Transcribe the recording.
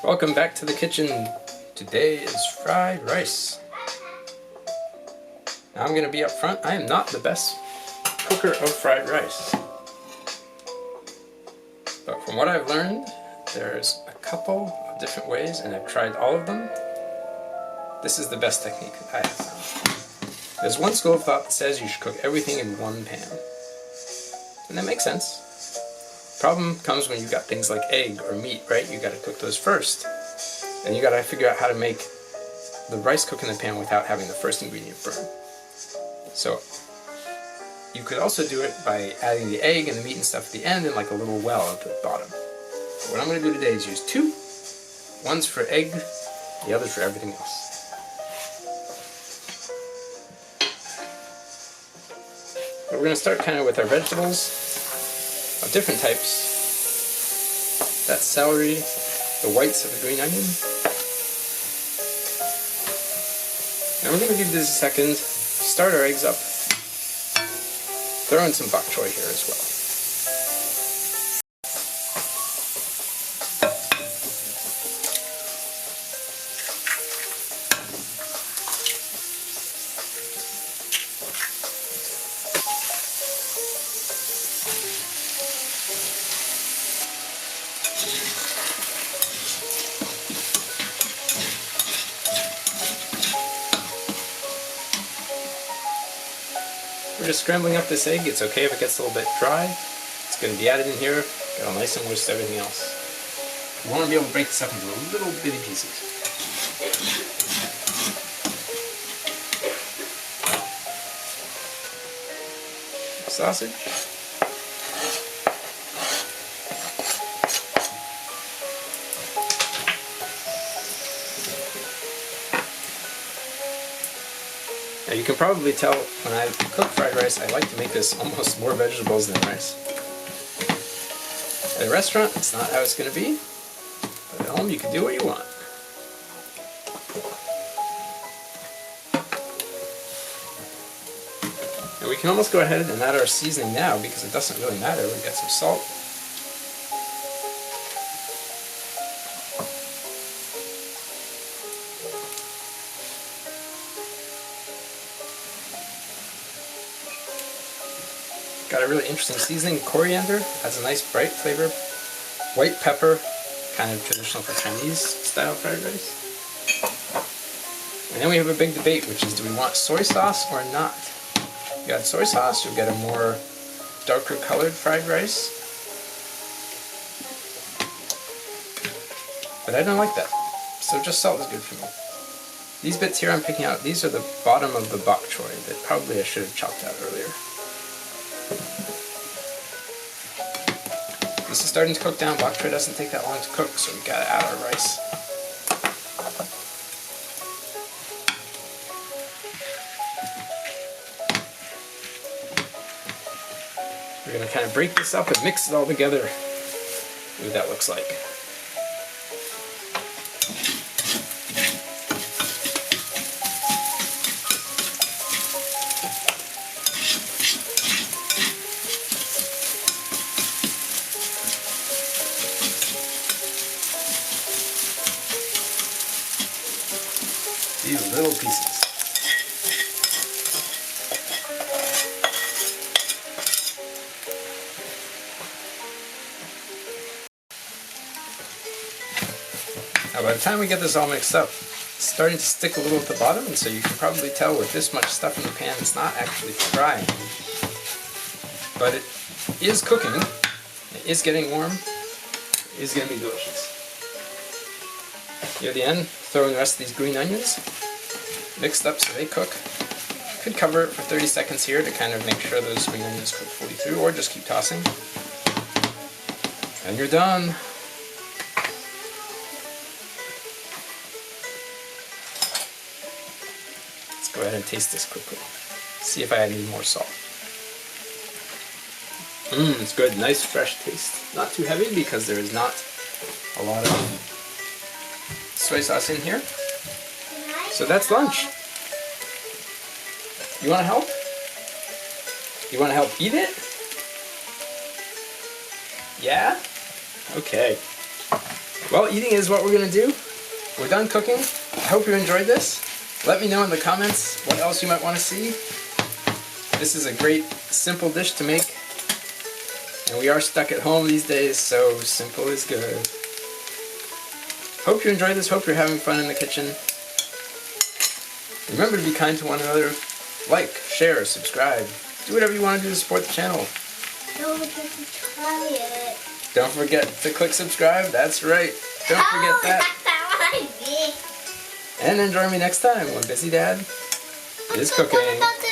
Welcome back to the kitchen. Today is fried rice. Now I'm going to be up front. I am not the best cooker of fried rice. But from what I've learned, there's a couple of different ways, and I've tried all of them. This is the best technique that I have found. There's one school of thought that says you should cook everything in one pan. And that makes sense. Problem comes when you've got things like egg or meat, right? You got to cook those first. And you got to figure out how to make the rice cook in the pan without having the first ingredient burn. So you could also do it by adding the egg and the meat and stuff at the end and like a little well at the bottom. What I'm going to do today is use two. One's for egg, the other's for everything else. But we're going to start kind of with our vegetables of different types. That's celery, the whites of the green onion. Now we're going to give this a second, start our eggs up, throw in some bok choy here as well. We're just scrambling up this egg. It's okay if it gets a little bit dry. It's going to be added in here. Get all nice and moist to everything else. You want to be able to break this up into little bitty pieces. Sausage. Now you can probably tell when I cook fried rice, I like to make this almost more vegetables than rice. At a restaurant, it's not how it's going to be, but at home you can do what you want. And we can almost go ahead and add our seasoning now because it doesn't really matter. We've got some salt. Got a really interesting seasoning. Coriander adds a nice bright flavor. White pepper, kind of traditional for Chinese style fried rice. And then we have a big debate, which is do we want soy sauce or not? If you add soy sauce, you'll get a more darker colored fried rice. But I don't like that, so just salt is good for me. These bits here I'm picking out, these are the bottom of the bok choy that probably I should have chopped out earlier. This is starting to cook down. Bok choy doesn't take that long to cook, so we gotta add our rice. We're gonna kind of break this up and mix it all together. See what that looks like. These little pieces. Now by the time we get this all mixed up, it's starting to stick a little at the bottom, and so you can probably tell with this much stuff in the pan it's not actually frying. But it is cooking, it is getting warm, it is going to be delicious. Near the end, throw in the rest of these green onions, mixed up so they cook. Could cover it for 30 seconds here to kind of make sure those green onions cook fully through, or just keep tossing. And you're done. Let's go ahead and taste this quickly. See if I need more salt. It's good, nice fresh taste. Not too heavy because there is not a lot of soy sauce in here. So that's lunch. You want to help? You want to help eat it? Yeah? Okay. Well, eating is what we're gonna do. We're done cooking. I hope you enjoyed this. Let me know in the comments what else you might want to see. This is a great, simple dish to make. And we are stuck at home these days, so simple is good. Hope you enjoyed this. Hope you're having fun in the kitchen. Remember to be kind to one another. Like, share, subscribe. Do whatever you want to do to support the channel. Don't forget to try it. Don't forget to click subscribe. That's right. Don't forget that. That's how I did. And then join me next time when Busy Dad is cooking. What about the